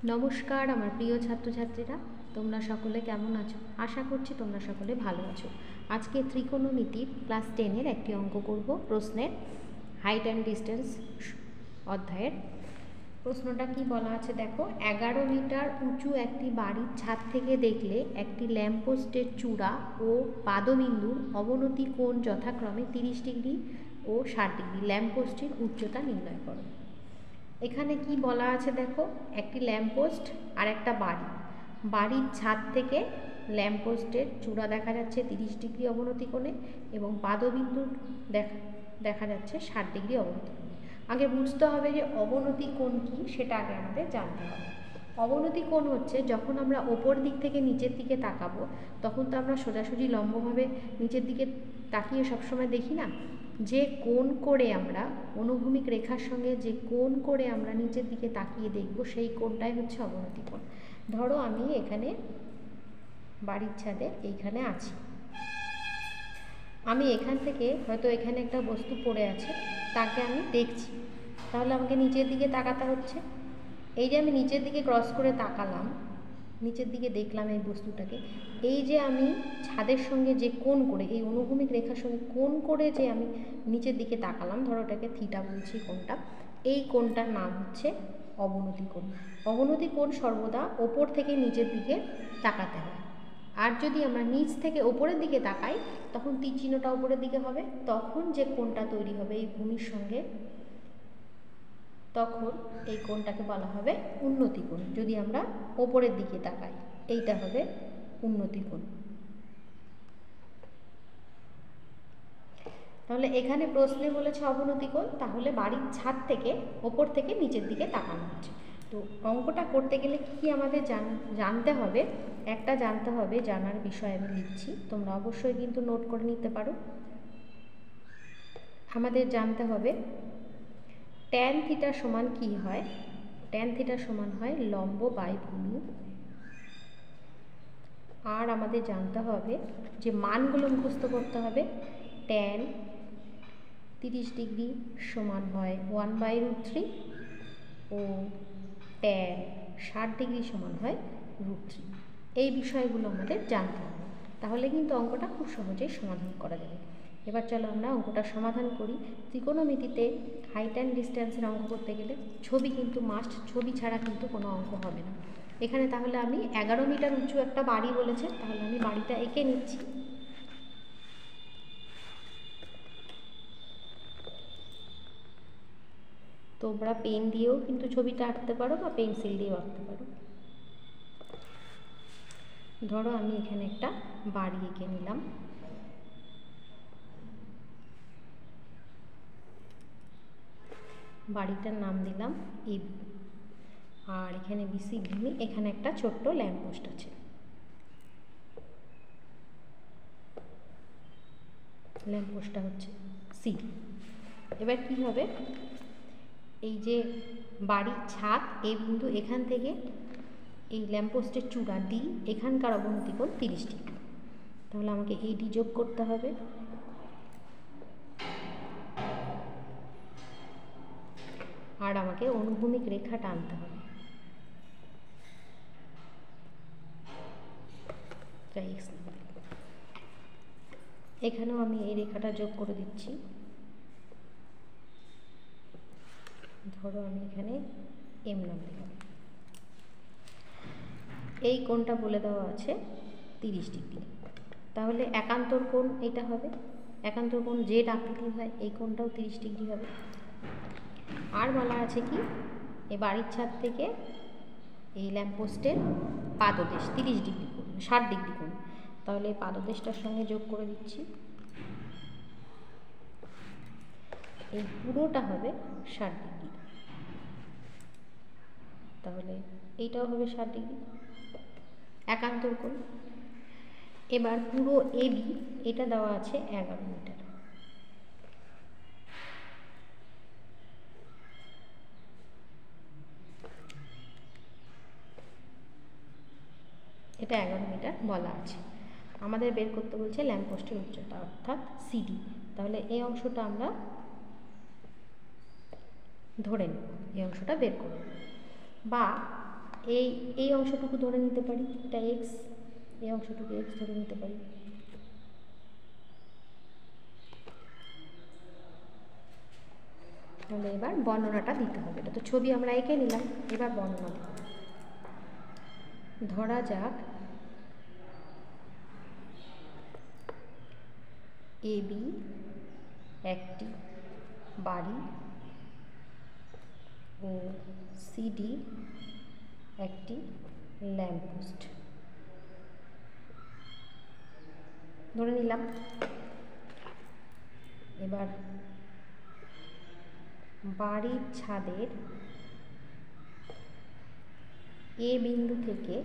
নমস্কার আমার প্রিয় ছাত্রছাত্রীরা, তোমরা সকলে কেমন আছো? আশা করছি তোমরা সকলে ভালো আছো। আজকে ত্রিকোণমিতির ক্লাস 10-এর একটি অঙ্ক করব। প্রশ্নের হাইট অ্যান্ড ডিস্টেন্স অধ্যায়ের প্রশ্নটা কি বলা আছে দেখো। 11 মিটার উঁচু একটি বাড়ির ছাদ থেকে দেখলে একটি ল্যাম্পপোস্টের চূড়া ও পাদবিন্দুর অবনতি কোণ যথাক্রমে 30 ডিগ্রি ও 60 ডিগ্রি। ল্যাম্পপোস্টটির উচ্চতা নির্ণয় করো। এখানে কি বলা আছে দেখো, একটি ল্যাম্পপোস্ট আর একটা বাড়ির ছাদ থেকে ল্যাম্পপোস্টের চূড়া দেখা যাচ্ছে 30 ডিগ্রি অবনতি কোণে এবং পাদবিন্দু দেখা যাচ্ছে 60 ডিগ্রি অবনতি কোণে। আগে বুঝতে হবে যে অবনতি কোণ কি, সেটা আগে আমাদের জানতে হবে। অবনতি কোণ হচ্ছে যখন আমরা ওপর দিক থেকে নিচের দিকে তাকাবো, তখন তো আমরা সোজাসুজি লম্বভাবে নিচের দিকে তাকিয়ে সবসময় দেখি না। যে কোণ করে আমরা অনুভূমিক রেখার সঙ্গে যে কোণ করে আমরা নিচের দিকে তাকিয়ে দেখব, সেই কোণটাই হচ্ছে অবনতি কোণ। ধরো আমি এখানে বাড়ির ছাদে এইখানে আছি, আমি এখান থেকে হয়তো এখানে একটা বস্তু পড়ে আছে, তাকে আমি দেখছি, তাহলে আমাকে নিচের দিকে তাকাতে হচ্ছে। এই যে আমি নিচের দিকে ক্রস করে তাকালাম, নিচের দিকে দেখলাম এই বস্তুটাকে, এই যে আমি ছাদের সঙ্গে যে কোণ করে, এই অনুভূমিক রেখার সঙ্গে কোণ করে যে আমি নিচের দিকে তাকালাম, ধরো ওটাকে থিটা বলছি কোণটা, এই কোণটার নাম হচ্ছে অবনতি কোণ। অবনতি কোণ সর্বদা ওপর থেকে নিচের দিকে তাকাতে হয়। আর যদি আমরা নিচ থেকে ওপরের দিকে তাকাই, তখন তীর চিহ্নটা ওপরের দিকে হবে, তখন যে কোণটা তৈরি হবে এই ভূমির সঙ্গে, তখন এই কোণটাকে বলা হবে উন্নতি কোণ। যদি আমরা ওপরের দিকে তাকাই, এইটা হবে উন্নতি কোণ। তাহলে এখানে প্রশ্নে বলেছে অবনতি কোণ, তাহলে বাড়ির ছাদ থেকে ওপর থেকে নিচের দিকে তাকানো হচ্ছে। তো অঙ্কটা করতে গেলে কি আমাদের জানতে হবে, একটা জানতে হবে, জানার বিষয় আমি লিখছি, তোমরা অবশ্যই কিন্তু নোট করে নিতে পারো। আমাদের জানতে হবে ট্যান থিটা সমান কি হয়। ট্যান থিটা সমান হয় লম্ব বাই ভূমি। আর আমাদের জানতে হবে যে মানগুলো মুখস্থ করতে হবে। ট্যান 30 ডিগ্রি সমান হয় 1/√3 ও ট্যান 60 ডিগ্রি সমান হয় √3। এই বিষয়গুলো আমাদের জানতে হবে, তাহলে কিন্তু অঙ্কটা খুব সহজেই সমাধান করা যাবে। এবার চলো আমরা অঙ্কটা সমাধান করি। ত্রিকোণমিতিতে হাইট অ্যান্ড ডিস্টেন্সের অঙ্ক করতে গেলে ছবি কিন্তু মাস্ট, ছবি ছাড়া কিন্তু কোনো অঙ্ক হবে না। এখানে তাহলে আমি 11 মিটার উঁচু একটা বাড়ি বলেছে, তাহলে আমি বাড়িটা এঁকে নিচ্ছি। তোমরা পেন দিয়েও কিন্তু ছবিটা আঁকতে পারো বা পেন্সিল দিয়েও আঁকতে পারো। ধরো আমি এখানে একটা বাড়ি এঁকে নিলাম। বাড়িটার নাম দিলাম এবি, আর এখানে বিসি ভূমি, এখানে একটা ছোট্ট ল্যাম্পপোস্ট আছে। ল্যাম্পপোস্টটা হচ্ছে সি। এবার কি হবে, এই যে বাড়ির ছাদ এ বিন্দু, এখান থেকে এই ল্যাম্পপোস্টের চূড়া ডি, এখানকার অবনতি কোণ 30 ডিগ্রি। তাহলে আমাকে এই ডি যোগ করতে হবে, আর আমাকে অনুভূমিক রেখা টানতে হবে। এখানেও আমি এই রেখাটা যোগ করে দিচ্ছি। ধরো আমি এখানে এম নাম দিলাম। এই কোণটা বলে দেওয়া আছে 30 ডিগ্রি। তাহলে একান্তর কোণ এটা হবে, একান্তর কোণ জেড আকৃতির হয়, এই কোণটাও 30 ডিগ্রি হবে। আর বলা আছে কি, এই বাড়ির ছাদ থেকে এই ল্যাম্পপোস্টের পাদদেশ 30 ডিগ্রি কোণ, 60 ডিগ্রি কোণ। তাহলে এই পাদদেশটার সঙ্গে যোগ করে দিচ্ছি, এই পুরোটা হবে 60 ডিগ্রি। তাহলে এইটাও হবে 60 ডিগ্রি, একান্তর কোণ। এবার পুরো এবি, এটা দেওয়া আছে 11 মিটার। এটা 11 মিটার বলা আছে। আমাদের বের করতে বলছে ল্যাম্পপোস্টের উচ্চতা, অর্থাৎ সিডি। তাহলে এই অংশটা আমরা ধরে নেব, এই অংশটা বের করব। বা এই অংশটুকু ধরে নিতে পারি, এটা এক্স, এই অংশটুকু এক্স ধরে নিতে পারি। তাহলে এবার বর্ণনাটা দিতে হবে। এটা তো ছবি আমরা এঁকে নিলাম, এবার বর্ণনা দেব। ধরা যাক এবি একটি বাড়ি ও সিডি একটি ল্যাম্পপোস্ট ধরে নিলাম। এবার বাড়ির ছাদের এ বিন্দু থেকে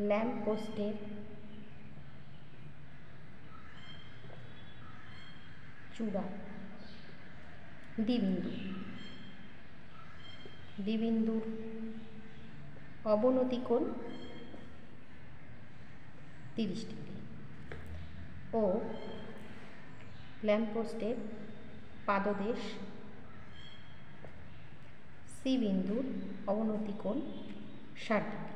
ল্যাম্পপোস্টের চূড়া দ্বিবিন্দুর অবনতি কোণ 30 ডিগ্রি ও ল্যাম্পপোস্টের পাদদেশ সি বিন্দুর অবনতি কোণ 60 ডিগ্রি।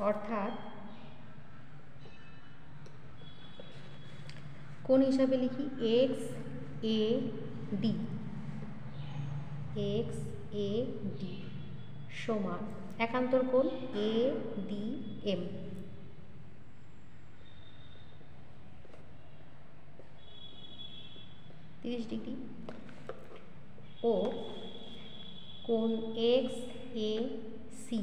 অর্থাৎ কোণ হিসাবে লিখি এক্স এ ডি সমান একান্তর কোণ এ ডি এম 30 ডিগ্রি ও কোণ এক্স এ সি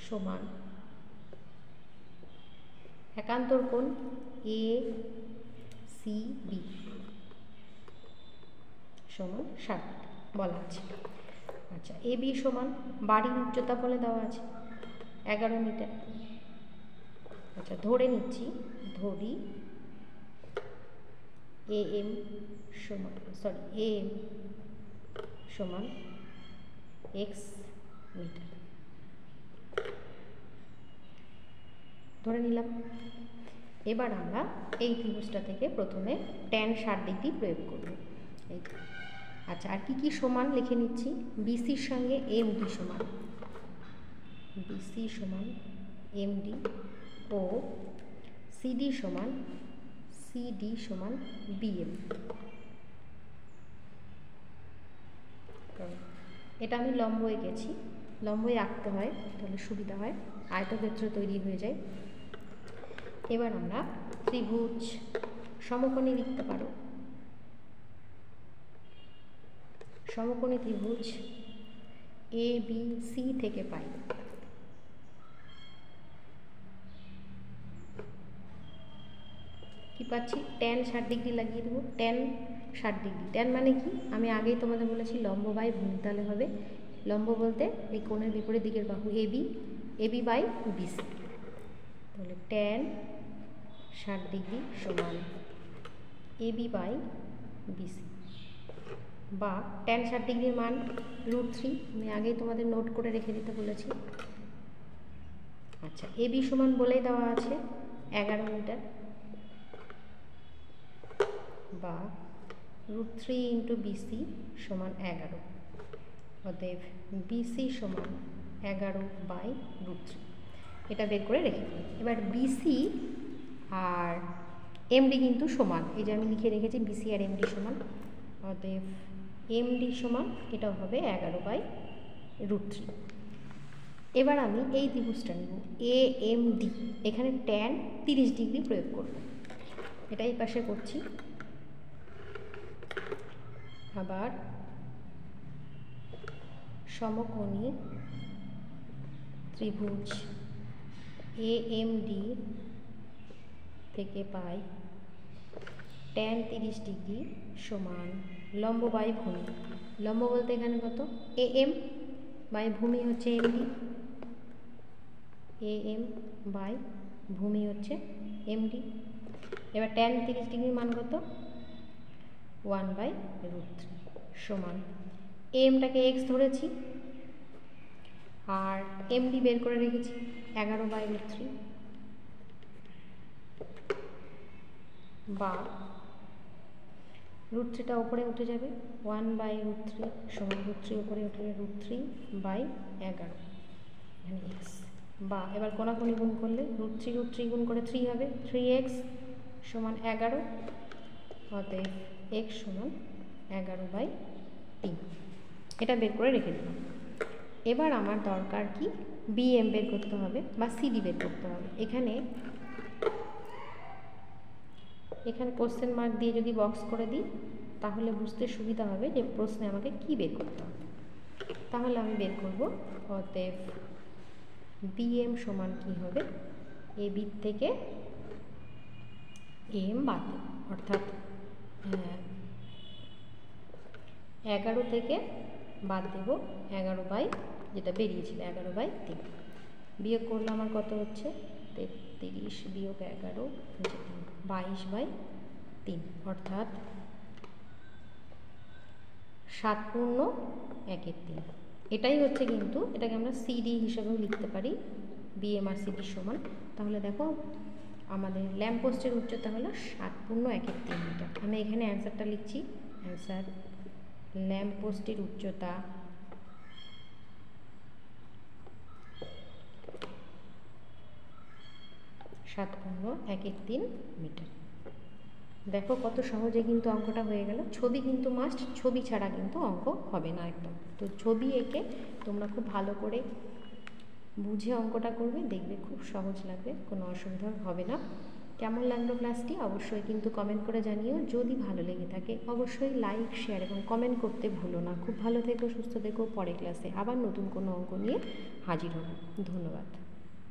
সমান একান্তর কোণ এ সি বি সমান 60 বলা আছে। আচ্ছা, এ বি সমান বাড়ির উচ্চতা বলে দেওয়া আছে 11 মিটার। আচ্ছা, ধরে নিচ্ছি, ধরি এ এম সমান এক্স মিটার ধরে নিলাম। এবার আমরা এই ত্রিভুজটা থেকে প্রথমে tan 60 ডিগ্রি প্রয়োগ করব। আচ্ছা, আর কি সমান লিখে নিচ্ছি। বিসির সঙ্গে এমডি সমান এমডি ও সিডি সমান বিএম। এটা আমি লম্ব এঁকেছি, লম্বই আঁকতে হয় তাহলে সুবিধা হয়, আয়তক্ষেত্র তৈরি হয়ে যায়। এবার আমরা ত্রিভুজ সমকোণী লিখতে পারো। সমকোণী ত্রিভুজ এ বি সি থেকে পাই কি পাচ্ছি, tan 60 ডিগ্রি লাগিয়ে দেবো। tan 60 ডিগ্রি, tan মানে কি আমি আগেই তোমাদের বলেছি লম্ব বাই ভূমি, তাহলে হবে লম্ব বলতে এই কোণের বিপরীত দিকের বাহু এবি বাই বিসি। তাহলে tan 60 ডিগ্রি সমান এবি বাই বিসি, বা tan 60 ডিগ্রির মান √3, আমি আগেই তোমাদের নোট করে রেখে দিতে বলেছি। আচ্ছা, এবি সমান বলেই দেওয়া আছে 11 মিটার, বা √3 ইন্টু বিসি সমান 11। অতএব বিসি সমান 11 বাই √3, এটা বের করে রেখে দিই। এবার বিসি আর এমডি কিন্তু সমান, এই যে আমি লিখে রেখেছি বিসি আর এমডি সমান। অতএব এমডি সমান এটাও হবে 11 বাই √3। এবার আমি এই ত্রিভুজটা নেব এ এম ডি, এখানে tan 30 ডিগ্রি প্রয়োগ করব। এটা এই পাশে করছি। আবার সমকোণী ত্রিভুজ এ এম ডি থেকে পাই tan 30 ডিগ্রি সমান লম্ব বাই ভূমি। লম্ব বলতে এখানে কত, এ এম বাই ভূমি হচ্ছে এমডি, এ এম বাই ভূমি হচ্ছে এমডি। এবার tan 30 ডিগ্রির মান কত, 1 বাই √3 সমান এমটাকে এক্স ধরেছি আর এমডি বের করে রেখেছি 11 বাই √3, বা √3টা উপরে উঠে যাবে, 1/√3 সমান √3 উপরে উঠে যাবে √3/11 এখানে এক্স, বা এবার কোনাকুনি গুণ করলে √3 গুণ করে 3 হবে, 3x সমান 11, অতএব x সমান 11/3। এটা বের করে রেখে দিলাম। এবার আমার দরকার কি, বিএম বের করতে হবে বা সিডি বের করতে হবে। এখানে কোশ্চেন মার্ক দিয়ে যদি বক্স করে দিই তাহলে বুঝতে সুবিধা হবে যে প্রশ্নে আমাকে কি বের করতে হবে। তাহলে আমি বের করব, অতএব বিএম সমান কি হবে, এ বি থেকে এম বাদ দেব, অর্থাৎ 11 থেকে বাদ দেব 11 যেটা বেরিয়েছিল 11/3, বিয়োগ করলে আমার কত হচ্ছে 33 বিয়োগ 11 22/3, অর্থাৎ 7 পূর্ণ 1/3। এটাই হচ্ছে, কিন্তু এটাকে আমরা সিডি হিসেবেও লিখতে পারি, বিএম আর সিডি সমান। তাহলে দেখো আমাদের ল্যাম্পপোস্টের উচ্চতা হলো 7 পূর্ণ 1/3 মিটার। আমি এখানে অ্যান্সারটা লিখছি, অ্যান্সার ল্যাম্পপোস্টের উচ্চতা 7 পূর্ণ 1/3 মিটার। দেখো কত সহজে কিন্তু অঙ্কটা হয়ে গেল। ছবি কিন্তু মাস্ট, ছবি ছাড়া কিন্তু অঙ্ক হবে না একদম। তো ছবি এঁকে তোমরা খুব ভালো করে বুঝে অঙ্কটা করবে, দেখবে খুব সহজ লাগবে, কোনো অসুবিধা হবে না। কেমন লাগলো ক্লাসটি অবশ্যই কিন্তু কমেন্ট করে জানিও। যদি ভালো লেগে থাকে অবশ্যই লাইক, শেয়ার এবং কমেন্ট করতে ভুলো না। খুব ভালো থেকো, সুস্থ থেকো। পরের ক্লাসে আবার নতুন কোনো অঙ্ক নিয়ে হাজির হব। ধন্যবাদ।